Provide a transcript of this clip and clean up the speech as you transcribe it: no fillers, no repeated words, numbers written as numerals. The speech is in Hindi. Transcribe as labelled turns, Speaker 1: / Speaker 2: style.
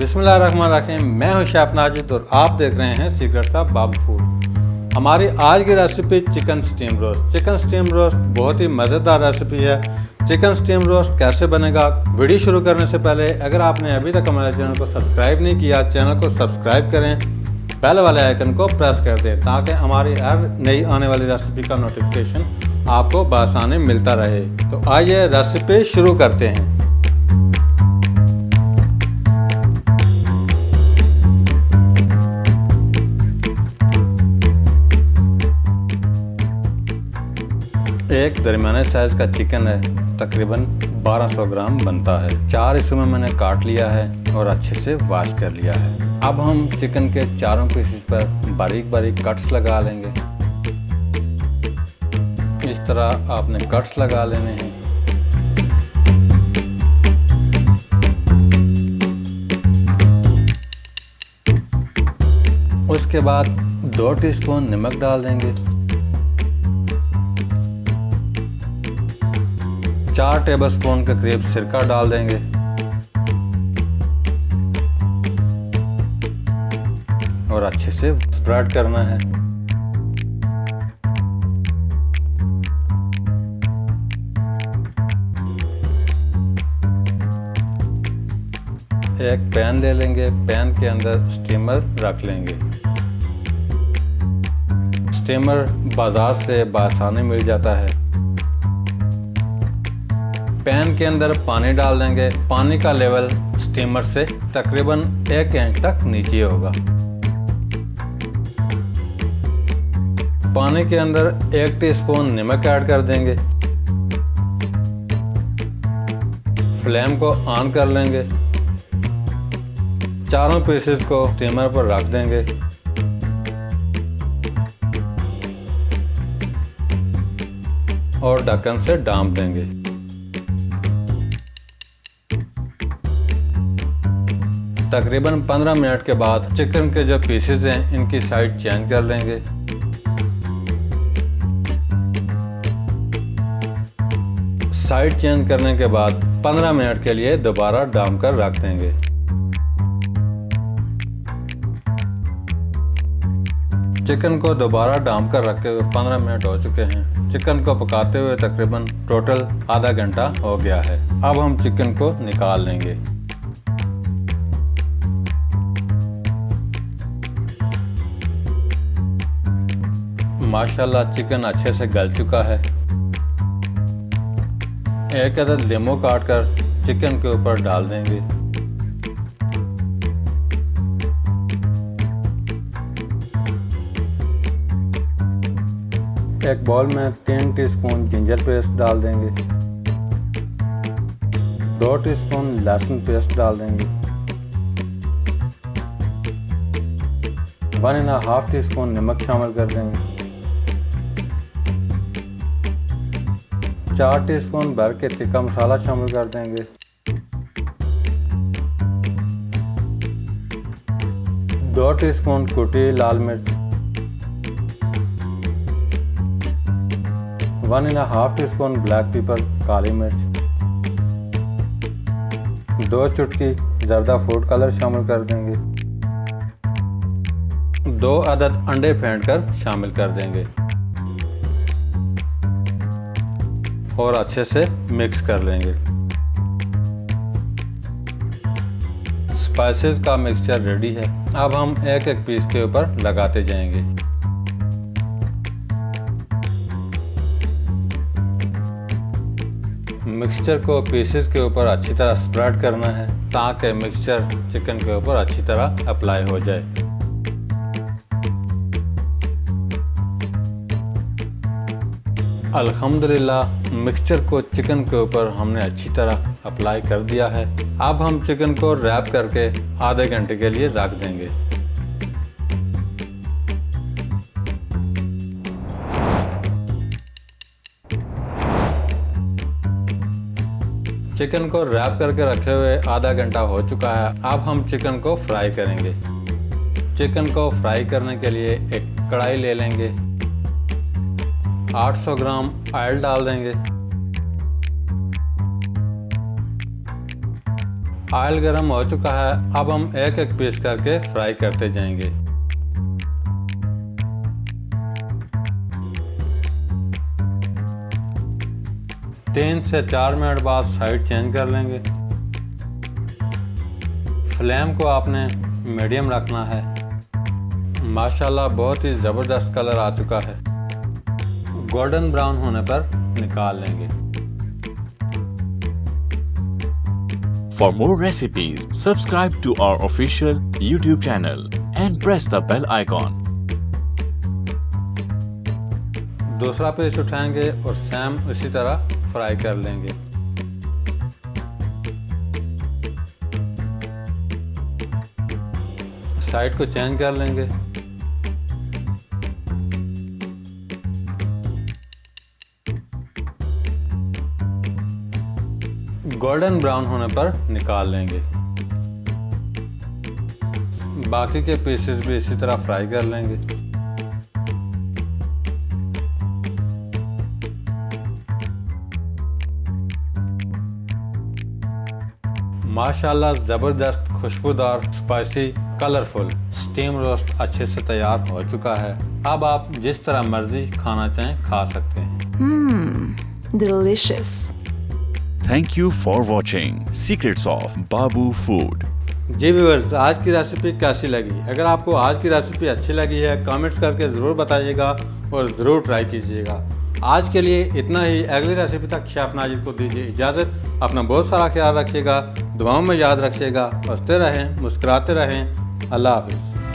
Speaker 1: बिस्मिल्लाहिर्रहमानिर्रहीम। मैं हूं शेफ नाजिद और आप देख रहे हैं सीक्रेट्स ऑफ बाबू फूड। हमारी आज की recipe chicken steam roast. Chicken steam roast बहुत ही मज़ेदार रेसिपी है। चिकन स्टीम रोस्ट कैसे बनेगा, वीडियो शुरू करने से पहले अगर आपने अभी तक हमारे चैनल को सब्सक्राइब नहीं किया, चैनल को सब्सक्राइब करें, बेल वाले आइकन को प्रेस कर दें ताकि हमारी हर नई आने वाली रेसिपी का नोटिफिकेशन आपको बआसानी मिलता रहे। तो आइए रेसिपी शुरू करते हैं। एक दरमियाने साइज का चिकन है, तकरीबन 1200 ग्राम बनता है। 4 हिस्सों में मैंने काट लिया है और अच्छे से वॉश कर लिया है। अब हम चिकन के चारों पीसेस पर बारीक बारीक कट्स लगा लेंगे। इस तरह आपने कट्स लगा लेने हैं। उसके बाद 2 टीस्पून नमक डाल देंगे, 4 टेबलस्पून के करीब सिरका डाल देंगे और अच्छे से स्प्रेड करना है। एक पैन ले लेंगे, पैन के अंदर स्टीमर रख लेंगे। स्टीमर बाजार से बआसानी मिल जाता है। पैन के अंदर पानी डाल देंगे। पानी का लेवल स्टीमर से तकरीबन 1 इंच तक नीचे होगा। पानी के अंदर 1 टीस्पून नमक ऐड कर देंगे। फ्लेम को ऑन कर लेंगे। चारों पीसेस को स्टीमर पर रख देंगे। और ढक्कन से ढांप देंगे। तकरीबन 15 मिनट के बाद चिकन के जो पीसेस हैं इनकी साइड चेंज कर लेंगे। साइड चेंज करने के बाद 15 मिनट के लिए दोबारा ढांप कर रख देंगे। चिकन को दोबारा ढांप कर रखे हुए 15 मिनट हो चुके हैं। चिकन को पकाते हुए तकरीबन टोटल आधा घंटा हो गया है। अब हम चिकन को निकाल लेंगे। माशाल्लाह चिकन अच्छे से गल चुका है। एक अदद लीमू काट कर चिकन के ऊपर डाल देंगे। एक बाउल में 3 टीस्पून जिंजर पेस्ट डाल देंगे। 2 टीस्पून लहसुन पेस्ट डाल देंगे। 1.5 टीस्पून नमक शामिल कर देंगे। 4 टीस्पून भर के तिक्का मसाला शामिल कर देंगे। 2 टीस्पून कुटी लाल मिर्च, 1.5 टीस्पून ब्लैक पेपर काली मिर्च, 2 चुटकी जर्दा फूड कलर शामिल कर देंगे। 2 अदद अंडे फेंटकर शामिल कर देंगे और अच्छे से मिक्स कर लेंगे। स्पाइसेस का मिक्सचर रेडी है। अब हम एक एक पीस के ऊपर लगाते जाएंगे। मिक्सचर को पीसेस के ऊपर अच्छी तरह स्प्रेड करना है ताकि मिक्सचर चिकन के ऊपर अच्छी तरह अप्लाई हो जाए। अल्हम्दुलिल्लाह मिक्सचर को चिकन के ऊपर हमने अच्छी तरह अप्लाई कर दिया है। अब हम चिकन को रैप करके आधे घंटे के लिए रख देंगे। चिकन को रैप करके रखे हुए आधा घंटा हो चुका है। अब हम चिकन को फ्राई करेंगे। चिकन को फ्राई करने के लिए एक कढ़ाई ले लेंगे। 800 ग्राम ऑयल डाल देंगे। ऑयल गर्म हो चुका है, अब हम एक एक पीस करके फ्राई करते जाएंगे। तीन से 4 मिनट बाद साइड चेंज कर लेंगे। फ्लेम को आपने मीडियम रखना है। माशाल्लाह बहुत ही ज़बरदस्त कलर आ चुका है। गोल्डन ब्राउन होने पर निकाल लेंगे।
Speaker 2: For more recipes, subscribe to our official YouTube channel and press the bell icon.
Speaker 1: दूसरा पीस उठाएंगे और सेम इसी तरह फ्राई कर लेंगे। साइड को चेंज कर लेंगे। गोल्डन ब्राउन होने पर निकाल लेंगे। बाकी के पीसेस भी इसी तरह फ्राई कर लेंगे। माशाल्लाह ज़बरदस्त खुशबूदार स्पाइसी कलरफुल स्टीम रोस्ट अच्छे से तैयार हो चुका है। अब आप जिस तरह मर्जी खाना चाहें खा सकते हैं।
Speaker 3: Delicious.
Speaker 2: Thank you for watching Secrets of Babu Food.
Speaker 1: जी व्यूअर्स, आज की रेसिपी कैसी लगी? अगर आपको आज की रेसिपी अच्छी लगी है कमेंट्स करके ज़रूर बताइएगा और ज़रूर ट्राई कीजिएगा। आज के लिए इतना ही। अगली रेसिपी तक शेफ नाजिर को दीजिए इजाज़त। अपना बहुत सारा ख्याल रखिएगा, दुआओं में याद रखिएगा। हंसते रहें, मुस्कुराते रहें। अल्लाह हाफिज़।